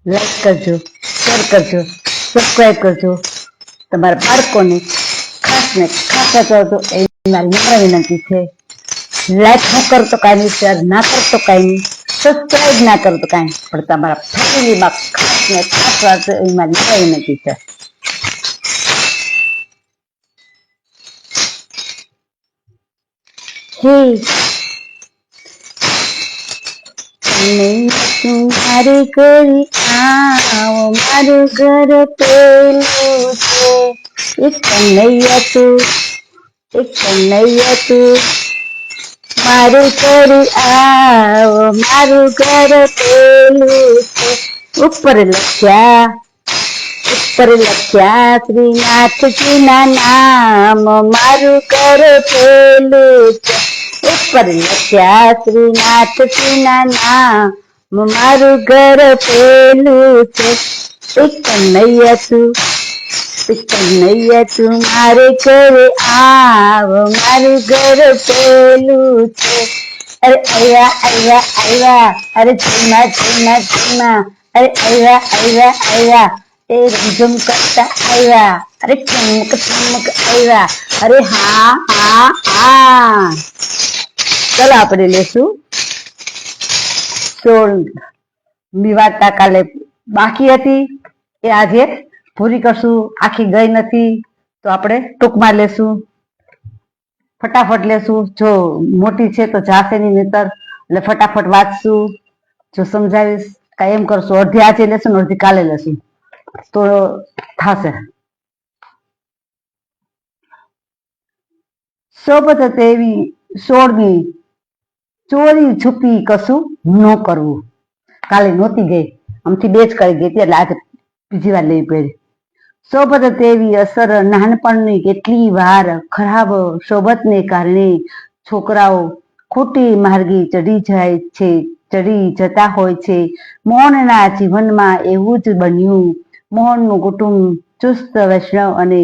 Like કરજો, share કરજો, subscribe કરજો. તમારા બાળકોને ખાસ ને ખાસ કરજો એ મારી નમ્ર વિનંતી છે. લાઈક ન કરો તો કાંઈ નહીં, શેર ના કરો તો કાંઈ નહીં, સબસ્ક્રાઈબ ના કરો તો કાંઈ, પણ તમારા ફેમિલીમાં ખાસ ને ખાસ વાત એ મારી નમ્ર વિનંતી છે. હે કનૈયા તું મારે ઘરે આવો, મારું ઘર પેલું છે. એ કનૈયા તું મારે ઘરે આવો, મારું ઘર પેલું છે. ઉપર લખ્યા શ્રીનાથજી ના નામ, મારું ઘર પેલું છે. ઉપર લખ્યા શ્રીનાથજી ના નામ, મારું ઘર પેલું છે. કનૈયા તું મારે ઘરે આવો, મારું ઘર પેલું છે. અરે આવ્યા, અરે જયમાં, અરે આવ્યા, એ રમઝમ કરતા આવ્યા, અરે ચમક આવ્યા, અરે હા. ચાલો આપણે લેશું 16મી વાર્તા. કાલે બાકી હતી એ આજે પૂરી કરશું. આખી ગઈ નથી તો આપણે ટૂંકમાં લેશું, ફટાફટ લેશું. જો મોટી છે તો જાશે નહીં, નહીતર એટલે ફટાફટ વાંચશું. જો સમજાવીશ કાંઈ એમ કરશું, અડધી આજે લેશું ને અડધી કાલે લેશું તો થશે. સોબત તેવી 16મી, ચોરી છુપી કશું ન કરવું. કાલે નહોતી ગઈ, આમથી 2 જ કરી ગઈ હતી, એટલે આજે બીજી વાર લેવી પડી. સોબત તેવી અસર નાનપણની કેટલી વાર ખરાબ સોબતને કારણે છોકરાઓ ખોટી માર્ગે ચડી જતા હોય છે. મોહનના જીવનમાં એવું જ બન્યું. મોહનનું કુટુંબ ચુસ્ત વૈષ્ણવ અને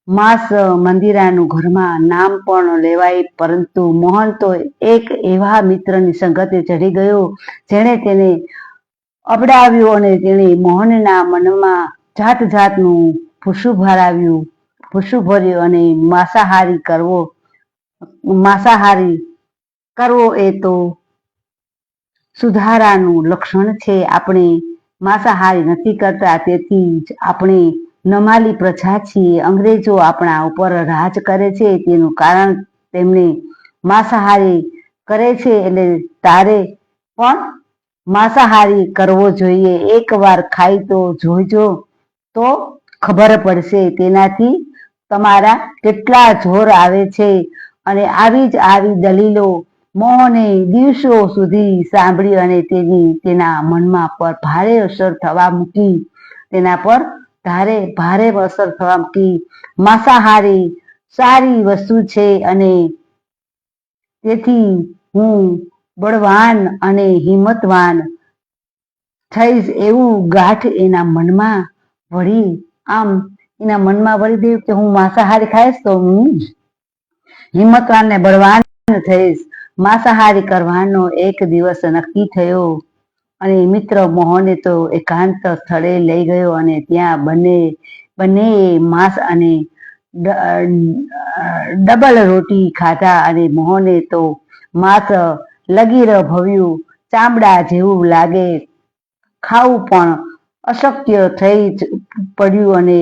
માંસ મંદિરાનું ઘરમાં નામ પણ લેવાય, પરંતુ મોહન તો એક એવા મિત્રની સંગતે ચડી ગયો જેણે તેને અબડાવ્યો અને તેણે મોહનના મનમાં જાતનું ભૂસું ભર્યું અને માંસાહારી કરવો એ તો સુધારાનું લક્ષણ છે. આપણે માંસાહારી નથી કરતા, તેથી જ આપણે નમાલી પ્રજા છીએ. અંગ્રેજો આપણા ઉપર રાજ કરે છે, તેનું કારણ તેમને માંસાહારી કરે છે. એટલે તારે પણ માંસાહારી કરવો જોઈએ. એકવાર ખાઈ તો જોઈજો તો ખબર પડશે તેનાથી તમારા કેટલા જોર આવે છે. અને આવી દલીલો મોહને દિવસો સુધી સાંભળી અને તેના મનમાં પર ભારે અસર થવા મૂકી. માંસાહારી સારી વસ્તુ છે અને તેથી હું બળવાન અને હિંમતવાન થઈશ એવું ગાંઠ એના મનમાં વળી દે કે હું માંસાહારી ખાઈશ તો હું હિંમતવાન ને બળવાન થઈશ. માંસાહારી કરવાનો એક દિવસ નક્કી થયો અને મિત્ર મોહને તો એકાંત સ્થળે લઈ ગયો અને ત્યાં બંનેએ માંસ અને ડબલ રોટી ખાધા અને મોહને તો માંસ લગીર ભવ્યું, ચામડા જેવું લાગે, ખાવું પણ અશક્ય થઈ પડ્યું અને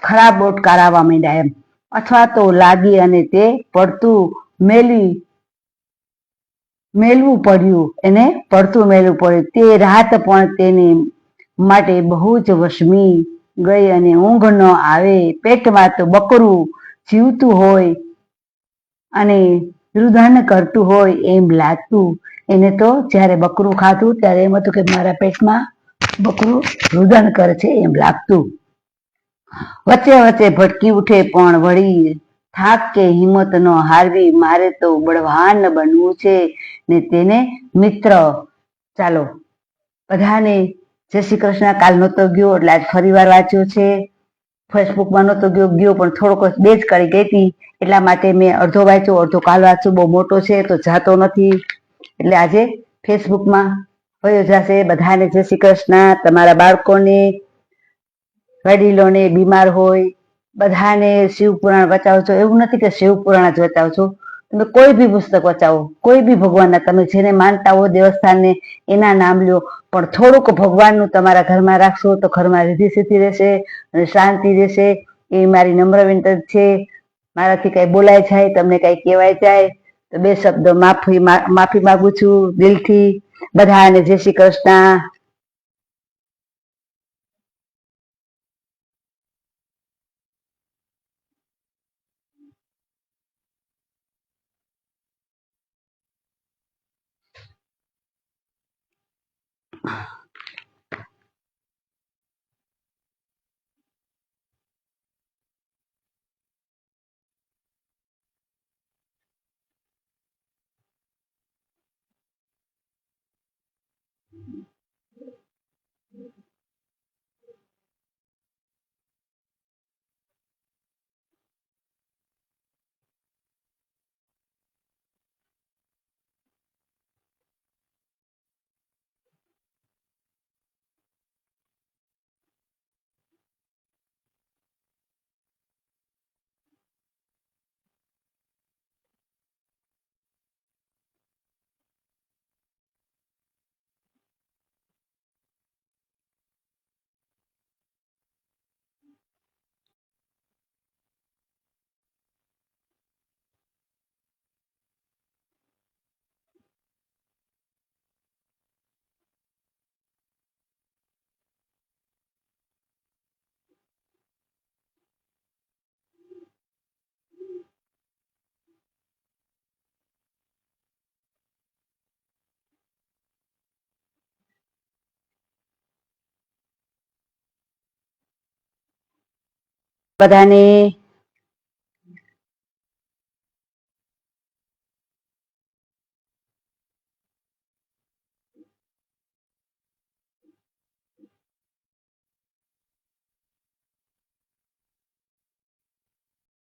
ખરાબ ઓટકાર આવવા માંડ્યા એમ, અથવા તો લાગી અને તે પડતું મેલવું પડ્યું. તે રાત પણ તેને માટે બહુ જ વસમી ગઈ અને ઊંઘ ન આવે. પેટમાં તો બકરું જીવતું હોય અને રુદન કરતું હોય એમ લાગતું. એને તો જ્યારે બકરું ખાતું ત્યારે એમ હતું કે મારા પેટમાં બકરું રુદન કરે છે એમ લાગતું. વચ્ચે ભટકી ઉઠે, પણ વળી થાક કે હિંમત ન હારવી, મારે તો બળવાન બનવું છે ને તેને મિત્ર. ચાલો બધાને જય શ્રી કૃષ્ણ. કાલ નહોતો ગયો એટલે આજ ફરી વાર વાંચ્યો છે. ફેસબુકમાં નહોતો ગયો પણ થોડોક 2 જ કરી ગઈ હતી, એટલા માટે મેં અડધો વાંચ્યો, અડધો કાલ વાંચ્યો. બહુ મોટો છે તો જાતો નથી, એટલે આજે ફેસબુકમાં વયો જશે. બધાને જય શ્રી કૃષ્ણ. તમારા બાળકોને, વડીલોને, બીમાર હોય બધાને શિવ પુરાણ વચાવજો. એવું નથી કે શિવ પુરાણ જ વચાવજો, તમે કોઈ બી પુસ્તક વચાવો, કોઈ બી ભગવાનના, તમે જેને માનતા હો દેવસ્થાનને એના નામ લ્યો, પણ થોડુંક ભગવાનનું તમારા ઘરમાં રાખશો તો ઘરમાં રીધિ સિદ્ધિ રહેશે અને શાંતિ રહેશે. એ મારી નમ્ર વિનંતી છે. મારાથી કઈ બોલાય જાય, તમને કઈ કહેવાય જાય તો બે શબ્દ માફી માંગુ છું દિલથી. બધાને જય શ્રી કૃષ્ણ. બધાને